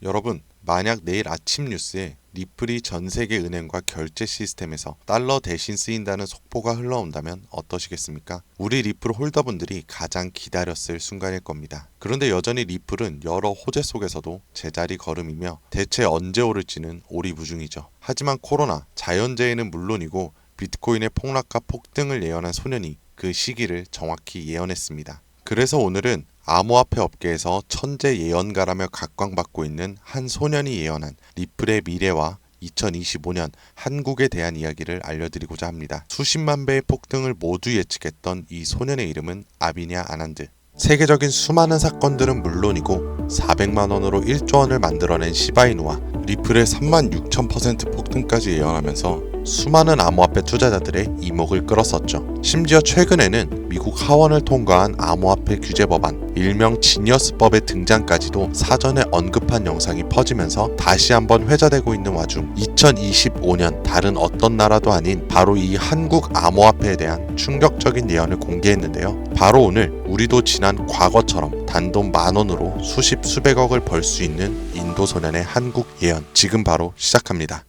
여러분, 만약 내일 아침 뉴스에 리플이 전 세계 은행과 결제 시스템에서 달러 대신 쓰인다는 속보가 흘러온다면 어떠시겠습니까? 우리 리플 홀더분들이 가장 기다렸을 순간일 겁니다. 그런데 여전히 리플은 여러 호재 속에서도 제자리 걸음이며 대체 언제 오를지는 오리무중이죠. 하지만 코로나, 자연재해는 물론이고 비트코인의 폭락과 폭등을 예언한 소년이 그 시기를 정확히 예언했습니다. 그래서 오늘은 암호화폐 업계에서 천재 예언가라며 각광받고 있는 한 소년이 예언한 리플의 미래와 2025년 한국에 대한 이야기를 알려드리고자 합니다. 수십만 배의 폭등을 모두 예측했던 이 소년의 이름은 아비냐 아난드. 세계적인 수많은 사건들은 물론이고 400만 원으로 1조 원을 만들어낸 시바이누와 리플의 36,000% 폭등까지 예언하면서 수많은 암호화폐 투자자들의 이목을 끌었었죠. 심지어 최근에는 미국 하원을 통과한 암호화폐 규제 법안, 일명 지니어스법의 등장까지도 사전에 언급한 영상이 퍼지면서 다시 한번 회자되고 있는 와중 2025년 다른 어떤 나라도 아닌 바로 이 한국 암호화폐에 대한 충격적인 예언을 공개했는데요. 바로 오늘 우리도 지난 과거처럼 단돈 10,000원으로 수십 수백억을 벌 수 있는 인도 소년의 한국 예언, 지금 바로 시작합니다.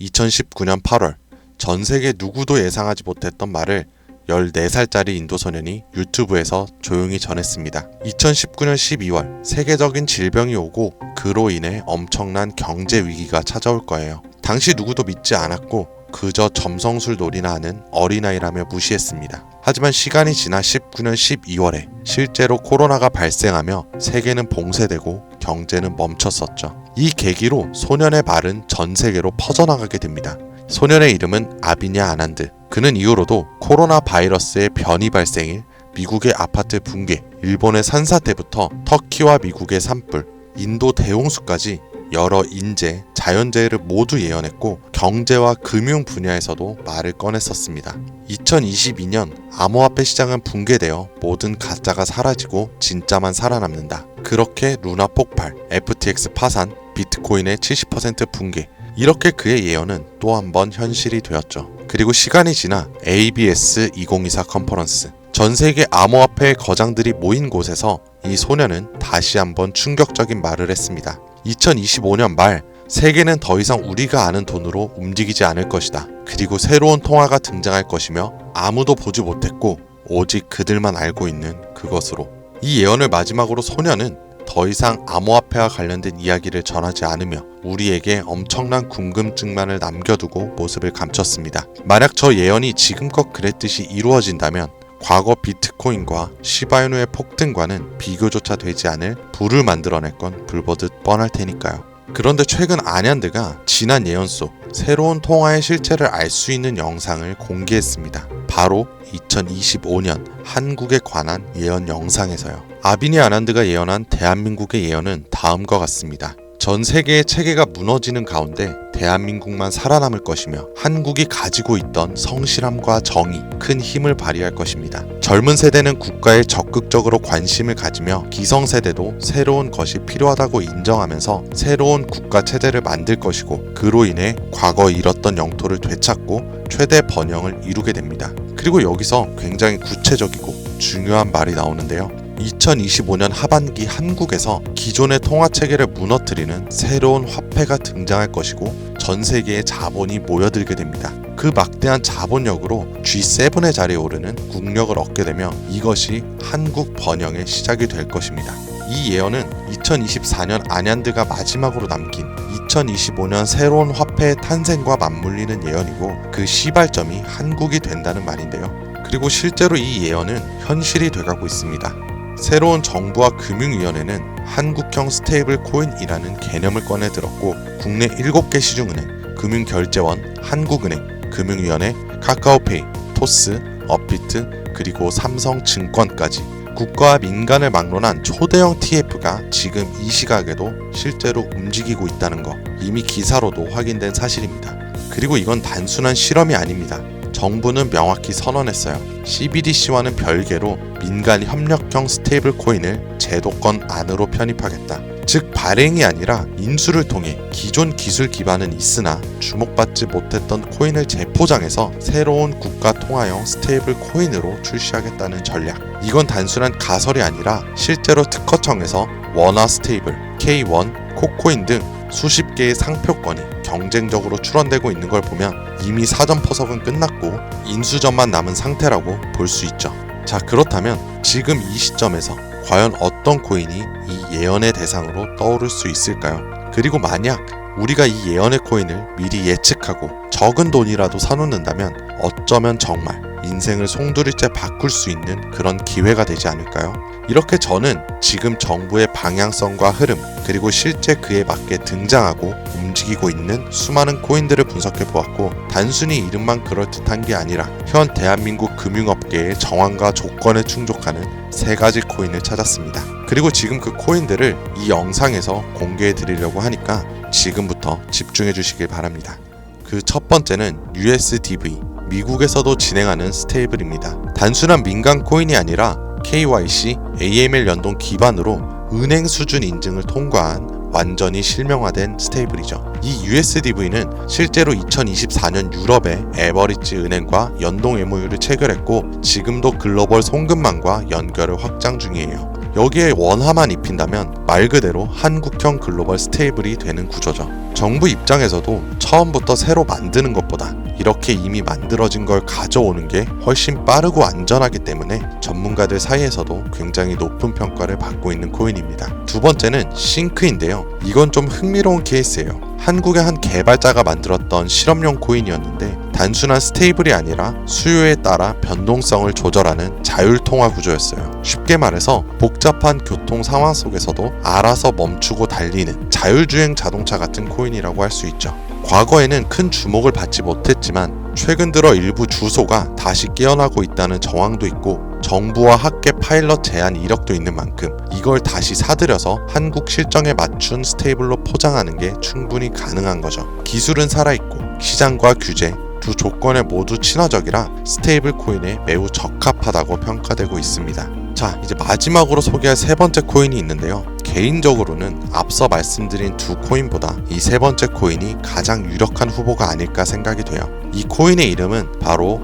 2019년 8월 전 세계 누구도 예상하지 못했던 말을 14살짜리 인도 소년이 유튜브에서 조용히 전했습니다. 2019년 12월 세계적인 질병이 오고 그로 인해 엄청난 경제 위기가 찾아올 거예요. 당시 누구도 믿지 않았고 그저 점성술 놀이나 하는 어린아이라며 무시했습니다. 하지만 시간이 지나 19년 12월에 실제로 코로나가 발생하며 세계는 봉쇄되고 경제는 멈췄었죠. 이 계기로 소년의 말은 전 세계로 퍼져나가게 됩니다. 소년의 이름은 아비냐 아난드. 그는 이후로도 코로나 바이러스의 변이 발생일, 미국의 아파트 붕괴, 일본의 산사태부터 터키와 미국의 산불, 인도 대홍수까지 여러 인재, 자연재해를 모두 예언했고 경제와 금융 분야에서도 말을 꺼냈었습니다. 2022년 암호화폐 시장은 붕괴되어 모든 가짜가 사라지고 진짜만 살아남는다. 그렇게 루나 폭발, FTX 파산, 비트코인의 70% 붕괴, 이렇게 그의 예언은 또 한 번 현실이 되었죠. 그리고 시간이 지나 ABS 2024 컨퍼런스, 전 세계 암호화폐의 거장들이 모인 곳에서 이 소년은 다시 한번 충격적인 말을 했습니다. 2025년 말 세계는 더 이상 우리가 아는 돈으로 움직이지 않을 것이다. 그리고 새로운 통화가 등장할 것이며 아무도 보지 못했고 오직 그들만 알고 있는 그것으로. 이 예언을 마지막으로 소년은 더 이상 암호화폐와 관련된 이야기를 전하지 않으며 우리에게 엄청난 궁금증만을 남겨두고 모습을 감췄습니다. 만약 저 예언이 지금껏 그랬듯이 이루어진다면 과거 비트코인과 시바이누의 폭등과는 비교조차 되지 않을 부를 만들어낼 건 불보듯 뻔할 테니까요. 그런데 최근 아난드가 지난 예언 속 새로운 통화의 실체를 알 수 있는 영상을 공개했습니다. 바로 2025년 한국에 관한 예언 영상에서요. 아비니 아난드가 예언한 대한민국의 예언은 다음과 같습니다. 전 세계의 체계가 무너지는 가운데 대한민국만 살아남을 것이며 한국이 가지고 있던 성실함과 정의, 큰 힘을 발휘할 것입니다. 젊은 세대는 국가에 적극적으로 관심을 가지며 기성세대도 새로운 것이 필요하다고 인정하면서 새로운 국가 체제를 만들 것이고 그로 인해 과거 잃었던 영토를 되찾고 최대 번영을 이루게 됩니다. 그리고 여기서 굉장히 구체적이고 중요한 말이 나오는데요. 2025년 하반기 한국에서 기존의 통화체계를 무너뜨리는 새로운 화폐가 등장할 것이고 전 세계의 자본이 모여들게 됩니다. 그 막대한 자본력으로 G7의 자리에 오르는 국력을 얻게 되며 이것이 한국 번영의 시작이 될 것입니다. 이 예언은 2024년 아난드가 마지막으로 남긴 2025년 새로운 화폐의 탄생과 맞물리는 예언이고 그 시발점이 한국이 된다는 말인데요. 그리고 실제로 이 예언은 현실이 돼가고 있습니다. 새로운 정부와 금융위원회는 한국형 스테이블 코인이라는 개념을 꺼내 들었고 국내 7개 시중은행, 금융결제원, 한국은행, 금융위원회, 카카오페이, 토스, 업비트, 그리고 삼성증권까지 국가와 민간을 막론한 초대형 TF가 지금 이 시각에도 실제로 움직이고 있다는 거 이미 기사로도 확인된 사실입니다. 그리고 이건 단순한 실험이 아닙니다. 정부는 명확히 선언했어요. CBDC와는 별개로 민간 협력형 스테이블 코인을 제도권 안으로 편입하겠다. 즉 즉 발행이 아니라 인수를 통해 기존 기술 기반은 있으나 주목받지 못했던 코인을 재포장해서 새로운 국가 통화형 스테이블 코인으로 출시하겠다는 전략. 이건 단순한 가설이 아니라 실제로 특허청에서 원화 스테이블, K1, 코코인 등 수십 개의 상표권이 경쟁적으로 출원되고 있는 걸 보면 이미 사전 퍼석은 끝났고 인수전만 남은 상태라고 볼 수 있죠. 자, 그렇다면 지금 이 시점에서 과연 어떤 코인이 이 예언의 대상으로 떠오를 수 있을까요? 그리고 만약 우리가 이 예언의 코인을 미리 예측하고 적은 돈이라도 사놓는다면 어쩌면 정말 인생을 송두리째 바꿀 수 있는 그런 기회가 되지 않을까요? 이렇게 저는 지금 정부의 방향성과 흐름, 그리고 실제 그에 맞게 등장하고 움직이고 있는 수많은 코인들을 분석해 보았고, 단순히 이름만 그럴듯한 게 아니라 현 대한민국 금융업계의 정황과 조건에 충족하는 3가지 코인을 찾았습니다. 그리고 지금 그 코인들을 이 영상에서 공개해 드리려고 하니까 지금부터 집중해 주시길 바랍니다. 그 첫 번째는 USDV, 미국에서도 진행하는 스테이블입니다. 단순한 민간 코인이 아니라 KYC, AML 연동 기반으로 은행 수준 인증을 통과한 완전히 실명화된 스테이블이죠. 이 USDV는 실제로 2024년 유럽의 에버리지 은행과 연동 MOU를 체결했고 지금도 글로벌 송금망과 연결을 확장 중이에요. 여기에 원화만 입힌다면 말 그대로 한국형 글로벌 스테이블이 되는 구조죠. 정부 입장에서도 처음부터 새로 만드는 것보다 이렇게 이미 만들어진 걸 가져오는 게 훨씬 빠르고 안전하기 때문에 전문가들 사이에서도 굉장히 높은 평가를 받고 있는 코인입니다. 두 번째는 싱크인데요. 이건 좀 흥미로운 케이스예요. 한국의 한 개발자가 만들었던 실험용 코인이었는데 단순한 스테이블이 아니라 수요에 따라 변동성을 조절하는 자율통화 구조였어요. 쉽게 말해서 복잡한 교통 상황 속에서도 알아서 멈추고 달리는 자율주행 자동차 같은 코인이라고 할 수 있죠. 과거에는 큰 주목을 받지 못했지만 최근 들어 일부 주소가 다시 깨어나고 있다는 정황도 있고 정부와 학계 파일럿 제한 이력도 있는 만큼 이걸 다시 사들여서 한국 실정에 맞춘 스테이블로 포장하는 게 충분히 가능한 거죠. 기술은 살아있고 시장과 규제 두 조건에 모두 친화적이라 스테이블 코인에 매우 적합하다고 평가되고 있습니다. 자, 이제 마지막으로 소개할 세 번째 코인이 있는데요. 개인적으로는 앞서 말씀드린 두 코인보다 이 세 번째 코인이 가장 유력한 후보가 아닐까 생각이 돼요. 이 코인의 이름은 바로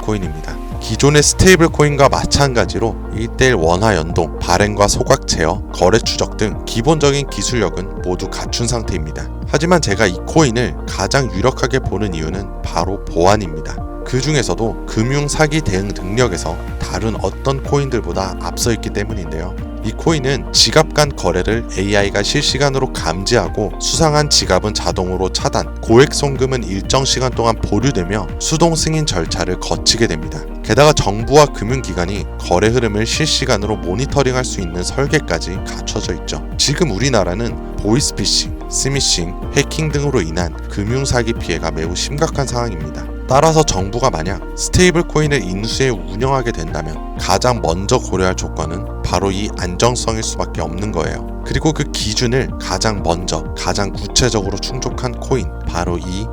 코인입니다. 기존의 스테이블 코인과 마찬가지로 1:1 원화 연동, 발행과 소각 제어, 거래 추적 등 기본적인 기술력은 모두 갖춘 상태입니다. 하지만 제가 이 코인을 가장 유력하게 보는 이유는 바로 보안입니다. 그 중에서도 금융 사기 대응 능력에서 다른 어떤 코인들보다 앞서 있기 때문인데요. 이 코인은 지갑 간 거래를 AI가 실시간으로 감지하고 수상한 지갑은 자동으로 차단, 고액 송금은 일정 시간 동안 보류되며 수동 승인 절차를 거치게 됩니다. 게다가 정부와 금융기관이 거래 흐름을 실시간으로 모니터링할 수 있는 설계까지 갖춰져 있죠. 지금 우리나라는 보이스피싱, 스미싱, 해킹 등으로 인한 금융사기 피해가 매우 심각한 상황입니다. 따라서 정부가 만약 스테이블 코인을 인수해 운영하게 된다면 가장 먼저 고려할 조건은 바로 이 안정성일 수밖에 없는 거예요. 그리고 그 기준을 가장 먼저, 가장 구체적으로 충족한 코인, 바로 이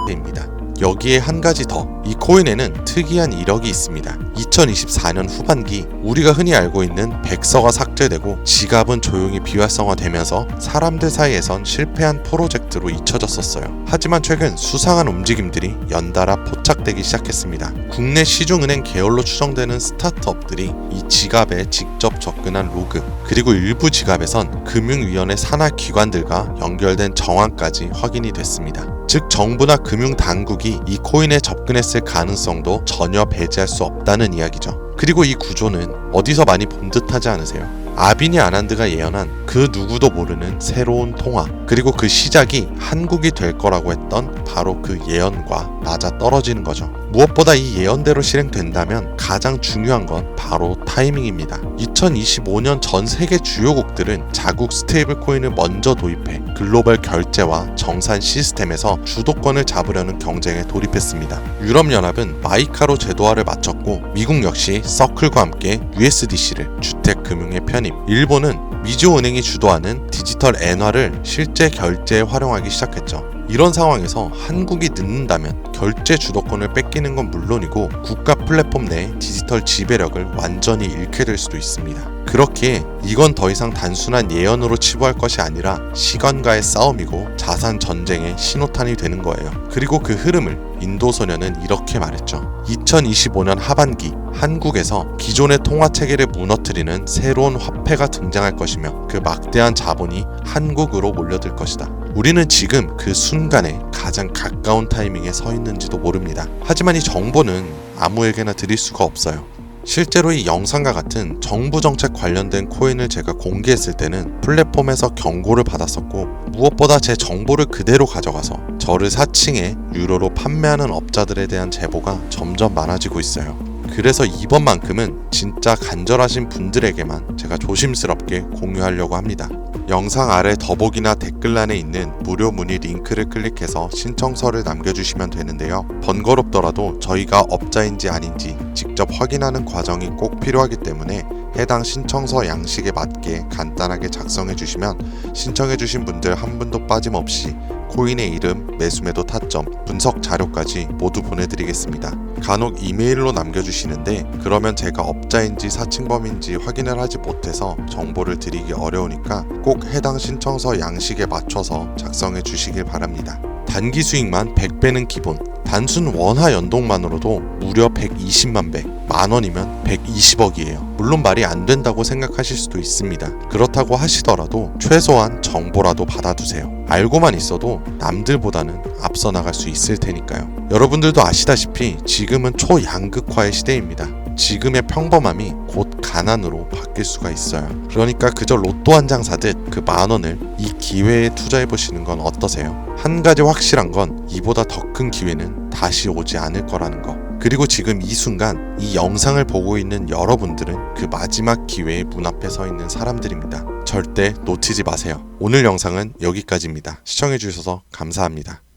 입니다. 여기에 한 가지 더, 이 코인에는 특이한 이력이 있습니다. 2024년 후반기 우리가 흔히 알고 있는 백서가 삭제되고 지갑은 조용히 비활성화되면서 사람들 사이에선 실패한 프로젝트로 잊혀졌었어요. 하지만 최근 수상한 움직임들이 연달아 포착되기 시작했습니다. 국내 시중은행 계열로 추정되는 스타트업들이 이 지갑에 직접 접근한 로그, 그리고 일부 지갑에선 금융위원회 산하 기관들과 연결된 정황까지 확인이 됐습니다. 즉 정부나 금융당국이 이 코인에 접근했을 가능성도 전혀 배제할 수 없다는 이야기죠. 그리고 이 구조는 어디서 많이 본 듯하지 않으세요? 아비니 아난드가 예언한 그 누구도 모르는 새로운 통화, 그리고 그 시작이 한국이 될 거라고 했던 바로 그 예언과 맞아떨어지는 거죠. 무엇보다 이 예언대로 실행된다면 가장 중요한 건 바로 타이밍입니다. 2025년 전 세계 주요국들은 자국 스테이블 코인을 먼저 도입해 글로벌 결제와 정산 시스템에서 주도권을 잡으려는 경쟁에 돌입했습니다. 유럽연합은 마이카로 제도화를 마쳤고 미국 역시 서클과 함께 USDC를 주택금융에 편입, 일본은 미주은행이 주도하는 디지털 엔화를 실제 결제에 활용하기 시작했죠. 이런 상황에서 한국이 늦는다면 결제 주도권을 뺏기는 건 물론이고 국가 플랫폼 내 디지털 지배력을 완전히 잃게 될 수도 있습니다. 그렇기에 이건 더 이상 단순한 예언으로 치부할 것이 아니라 시간과의 싸움이고 자산 전쟁의 신호탄이 되는 거예요. 그리고 그 흐름을 인도 소녀는 이렇게 말했죠. 2025년 하반기 한국에서 기존의 통화 체계를 무너뜨리는 새로운 화폐가 등장할 것이며 그 막대한 자본이 한국으로 몰려들 것이다. 우리는 지금 그 순간에 가장 가까운 타이밍에 서 있는지도 모릅니다. 하지만 이 정보는 아무에게나 드릴 수가 없어요. 실제로 이 영상과 같은 정부 정책 관련된 코인을 제가 공개했을 때는 플랫폼에서 경고를 받았었고, 무엇보다 제 정보를 그대로 가져가서 저를 사칭해 유로로 판매하는 업자들에 대한 제보가 점점 많아지고 있어요. 그래서 이번만큼은 진짜 간절하신 분들에게만 제가 조심스럽게 공유하려고 합니다. 영상 아래 더보기나 댓글란에 있는 무료 문의 링크를 클릭해서 신청서를 남겨주시면 되는데요. 번거롭더라도 저희가 업자인지 아닌지 직접 확인하는 과정이 꼭 필요하기 때문에 해당 신청서 양식에 맞게 간단하게 작성해 주시면 신청해 주신 분들 한 분도 빠짐없이 코인의 이름, 매수매도 타점, 분석 자료까지 모두 보내드리겠습니다. 간혹 이메일로 남겨주시는데 그러면 제가 업자인지 사칭범인지 확인을 하지 못해서 정보를 드리기 어려우니까 꼭 해당 신청서 양식에 맞춰서 작성해 주시길 바랍니다. 단기 수익만 100배는 기본, 단순 원화 연동만으로도 무려 120만 배, 만원이면 120억이에요. 물론 말이 안 된다고 생각하실 수도 있습니다. 그렇다고 하시더라도 최소한 정보라도 받아두세요. 알고만 있어도 남들보다는 앞서 나갈 수 있을 테니까요. 여러분들도 아시다시피 지금은 초양극화의 시대입니다. 지금의 평범함이 곧 가난으로 바뀔 수가 있어요. 그러니까 그저 로또 한 장 사듯 그 만원을 이 기회에 투자해보시는 건 어떠세요? 한 가지 확실한 건 이보다 더 큰 기회는 다시 오지 않을 거라는 거. 그리고 지금 이 순간 이 영상을 보고 있는 여러분들은 그 마지막 기회의 문 앞에 서 있는 사람들입니다. 절대 놓치지 마세요. 오늘 영상은 여기까지입니다. 시청해주셔서 감사합니다.